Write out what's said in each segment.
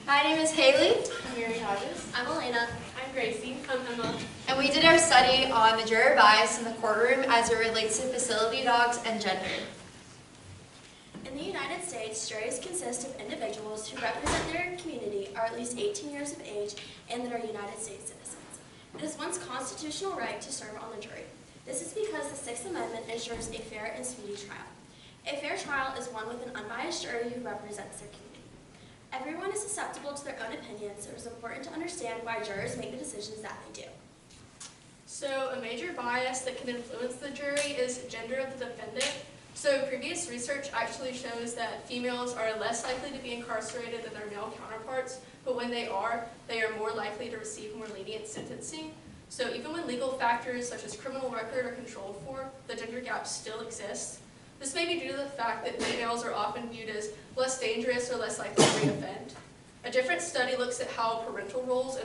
My name is Hailey. I'm Hodges. I'm Elaina. I'm Gracie. I'm Emma. And we did our study on the juror bias in the courtroom as it relates to facility dogs and gender. In the United States, juries consist of individuals who represent their community, are at least 18 years of age, and that are United States citizens. It is one's constitutional right to serve on the jury. This is because the Sixth Amendment ensures a fair and speedy trial. A fair trial is one with an unbiased jury who represents their community. Everyone is susceptible to their own opinions, so it is important to understand why jurors make the decisions that they do. So a major bias that can influence the jury is gender of the defendant. So previous research actually shows that females are less likely to be incarcerated than their male counterparts, but when they are more likely to receive more lenient sentencing. So even when legal factors such as criminal record are controlled for, the gender gap still exists. This may be due to the fact that females are often viewed as less dangerous or less likely to reoffend. A different study looks at how parental roles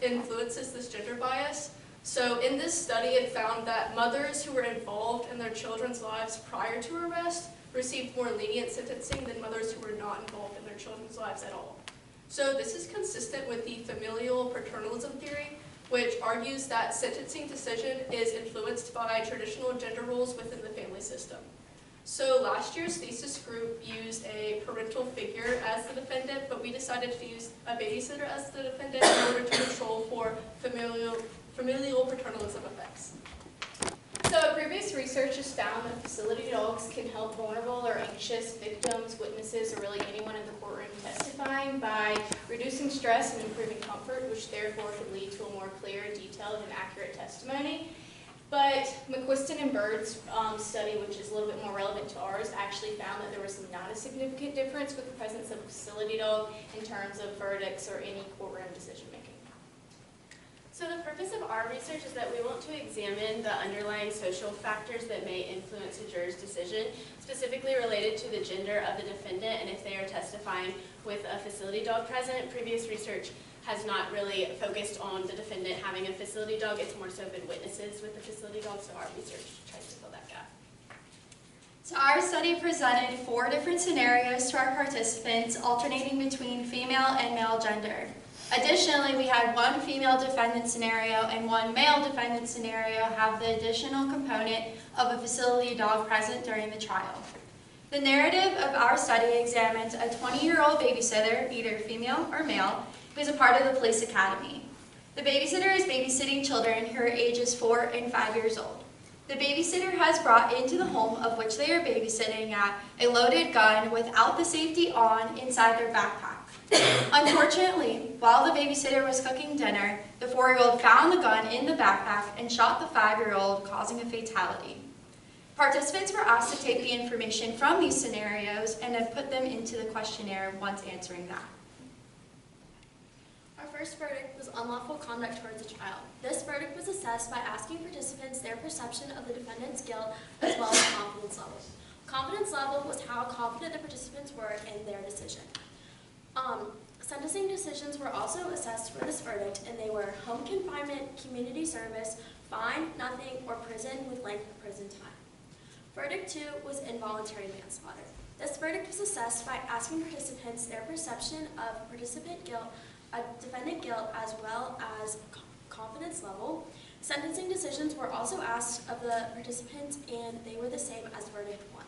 influences this gender bias. So in this study, it found that mothers who were involved in their children's lives prior to arrest received more lenient sentencing than mothers who were not involved in their children's lives at all. So this is consistent with the familial paternalism theory, which argues that sentencing decision is influenced by traditional gender roles within the family system. So last year's thesis group used a parental figure as the defendant, but we decided to use a babysitter as the defendant in order to control for familial paternalism effects. So previous research has found that facility dogs can help vulnerable or anxious victims, witnesses, or really anyone in the courtroom testifying by reducing stress and improving comfort, which therefore could lead to a more clear, detailed, and accurate testimony. But McQuiston and Bird's study, which is a little bit more relevant to ours, actually found that there was not a significant difference with the presence of a facility dog in terms of verdicts or any courtroom decision making. So the purpose of our research is that we want to examine the underlying social factors that may influence a juror's decision, specifically related to the gender of the defendant and if they are testifying with a facility dog present. Previous research has not really focused on the defendant having a facility dog. It's more so been witnesses with the facility dog, so our research tries to fill that gap. So our study presented 4 different scenarios to our participants, alternating between female and male gender. Additionally, we had 1 female defendant scenario and 1 male defendant scenario have the additional component of a facility dog present during the trial. The narrative of our study examines a 20-year-old babysitter, either female or male, who is a part of the police academy. The babysitter is babysitting children who are ages 4 and 5 years old. The babysitter has brought into the home of which they are babysitting at a loaded gun without the safety on inside their backpack. Unfortunately, while the babysitter was cooking dinner, the 4-year-old found the gun in the backpack and shot the 5-year-old, causing a fatality. Participants were asked to take the information from these scenarios and then put them into the questionnaire once answering that. Our first verdict was unlawful conduct towards a child. This verdict was assessed by asking participants their perception of the defendant's guilt as well as confidence level. Confidence level was how confident the participants were in their decision. Sentencing decisions were also assessed for this verdict, and they were home confinement, community service, fine, nothing, or prison with length of prison time. Verdict 2 was involuntary manslaughter. This verdict was assessed by asking participants their perception of participant guilt, defendant guilt, as well as confidence level. Sentencing decisions were also asked of the participants, and they were the same as verdict 1.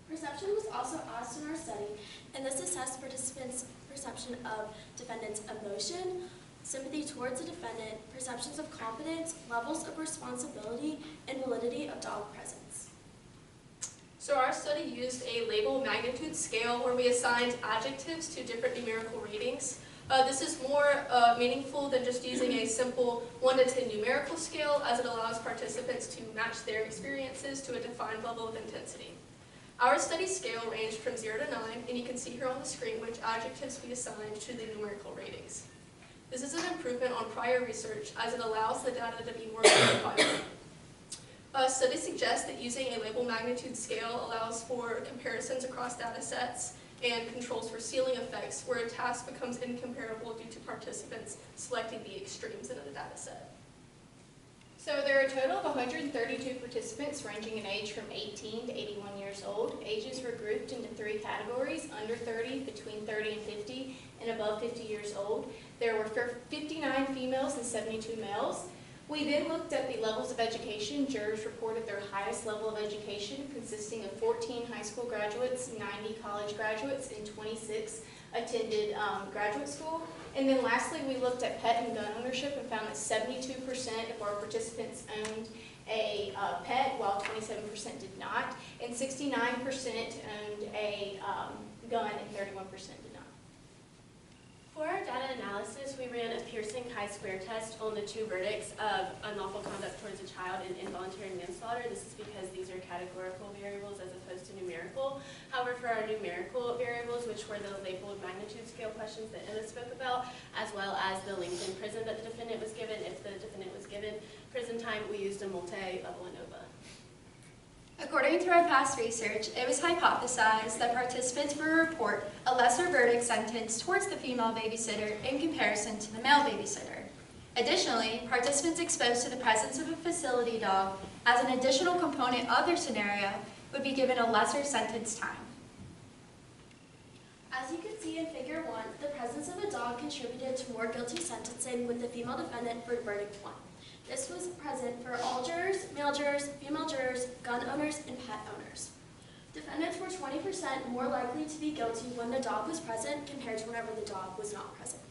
Perception was also asked in our study, and this assessed participants' perception of defendant's emotion, sympathy towards the defendant, perceptions of confidence, levels of responsibility, and validity of dog presence. So our study used a label magnitude scale where we assigned adjectives to different numerical ratings. This is more meaningful than just using a simple 1 to 10 numerical scale, as it allows participants to match their experiences to a defined level of intensity. Our study scale ranged from 0 to 9, and you can see here on the screen which adjectives we assigned to the numerical ratings. This is an improvement on prior research, as it allows the data to be more verifiable. Studies suggest that using a label magnitude scale allows for comparisons across data sets and controls for ceiling effects, where a task becomes incomparable due to participants selecting the extremes in a data set. So there are a total of 132 participants ranging in age from 18 to 81 years old. Ages were grouped into 3 categories: under 30, between 30 and 50, and and above 50 years old. There were 59 females and 72 males. We then looked at the levels of education. Jurors reported their highest level of education, consisting of 14 high school graduates, 90 college graduates, and 26 attended graduate school. And then lastly, we looked at pet and gun ownership and found that 72% of our participants owned a pet, while 27% did not, and 69% owned a gun and 31% did not. For our data analysis, we ran a Pearson chi-square test on the two verdicts of unlawful conduct towards a child and involuntary manslaughter. This is because these are categorical variables as opposed to numerical. However, for our numerical variables, which were the labeled magnitude scale questions that Emma spoke about, as well as the length in prison that the defendant was given, if the defendant was given prison time, we used a multi-level ANOVA. According to our past research, it was hypothesized that participants would report a lesser verdict sentence towards the female babysitter in comparison to the male babysitter. Additionally, participants exposed to the presence of a facility dog as an additional component of their scenario would be given a lesser sentence time. As you can see in Figure 1, the presence of a dog contributed to more guilty sentencing with the female defendant for verdict 1. This was present for all jurors, male jurors, female jurors, gun owners, and pet owners. Defendants were 20% more likely to be guilty when the dog was present compared to whenever the dog was not present.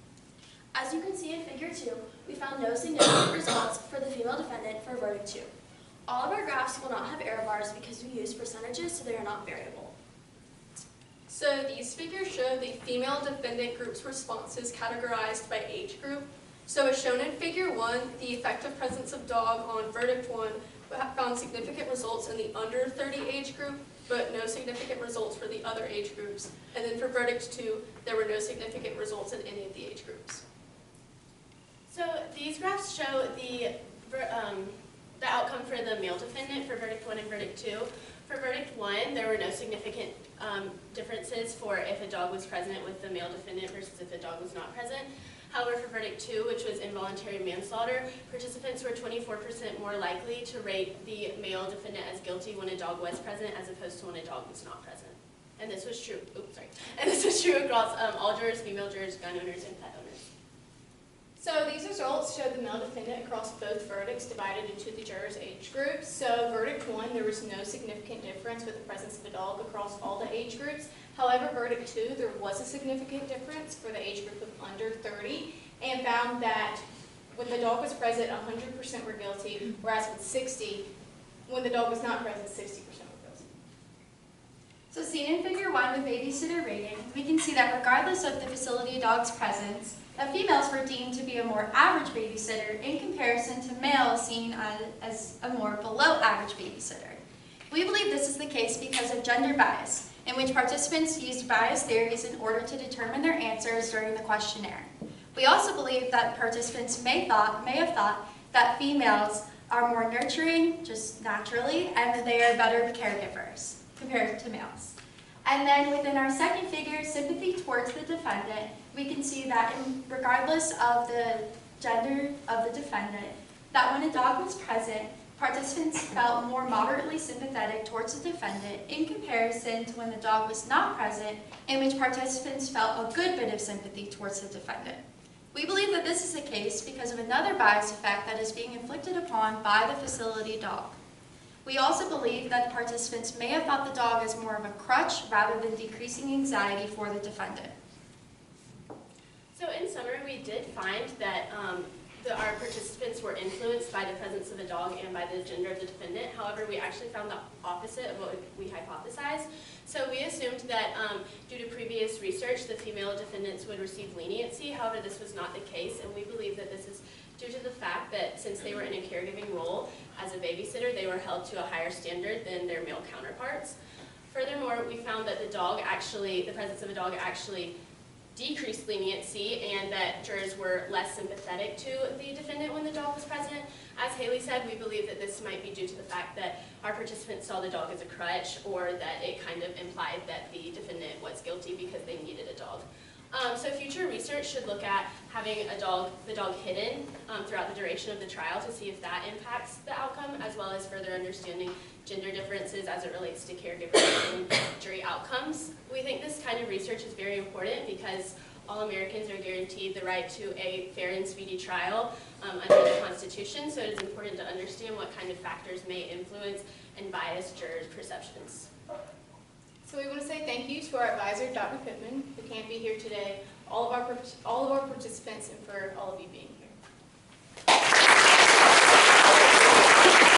As you can see in Figure 2, we found no significant results for the female defendant for verdict 2. All of our graphs will not have error bars because we use percentages, so they are not variable. So these figures show the female defendant group's responses categorized by age group. So as shown in Figure 1, the effective presence of dog on verdict 1 found significant results in the under 30 age group, but no significant results for the other age groups. And then for verdict 2, there were no significant results in any of the age groups. So these graphs show the outcome for the male defendant for verdict 1 and verdict 2. For verdict 1, there were no significant differences for if a dog was present with the male defendant versus if a dog was not present. However, for verdict 2, which was involuntary manslaughter, participants were 24% more likely to rate the male defendant as guilty when a dog was present as opposed to when a dog was not present. And this was true, And this was true across all jurors, female jurors, gun owners, and pet owners. So these results show the male defendant across both verdicts divided into the jurors' age groups. So verdict 1, there was no significant difference with the presence of a dog across all the age groups. However, verdict 2, there was a significant difference for the age group of under 30, and found that when the dog was present, 100% were guilty, whereas with 60, when the dog was not present, 60% were guilty. So seen in Figure 1 with babysitter rating, we can see that regardless of the facility dog's presence, that females were deemed to be a more average babysitter in comparison to males seen as a more below average babysitter. We believe this is the case because of gender bias, in which participants used bias theories in order to determine their answers during the questionnaire. We also believe that participants may have thought that females are more nurturing, just naturally, and that they are better caregivers compared to males. And then within our second figure, sympathy towards the defendant, we can see that regardless of the gender of the defendant, that when a dog was present, participants felt more moderately sympathetic towards the defendant in comparison to when the dog was not present, in which participants felt a good bit of sympathy towards the defendant. We believe that this is the case because of another bias effect that is being inflicted upon by the facility dog. We also believe that the participants may have thought the dog as more of a crutch rather than decreasing anxiety for the defendant. So in summary, we did find that our participants were influenced by the presence of a dog and by the gender of the defendant. However, we actually found the opposite of what we hypothesized. So we assumed that due to previous research, the female defendants would receive leniency. However, this was not the case, and we believe that this is due to the fact that since they were in a caregiving role as a babysitter, they were held to a higher standard than their male counterparts. Furthermore, we found that the presence of a dog actually decreased leniency, and that jurors were less sympathetic to the defendant when the dog was present. As Hailey said, we believe that this might be due to the fact that our participants saw the dog as a crutch, or that it kind of implied that the defendant was guilty because they needed a dog. So future research should look at having the dog hidden throughout the duration of the trial to see if that impacts the outcome, as well as further understanding gender differences as it relates to caregiver and jury outcomes. We think this kind of research is very important because all Americans are guaranteed the right to a fair and speedy trial under the Constitution, so it is important to understand what kind of factors may influence and bias jurors' perceptions. So we want to say thank you to our advisor, Dr. Pittman, who can't be here today, all of our participants, and for all of you being here.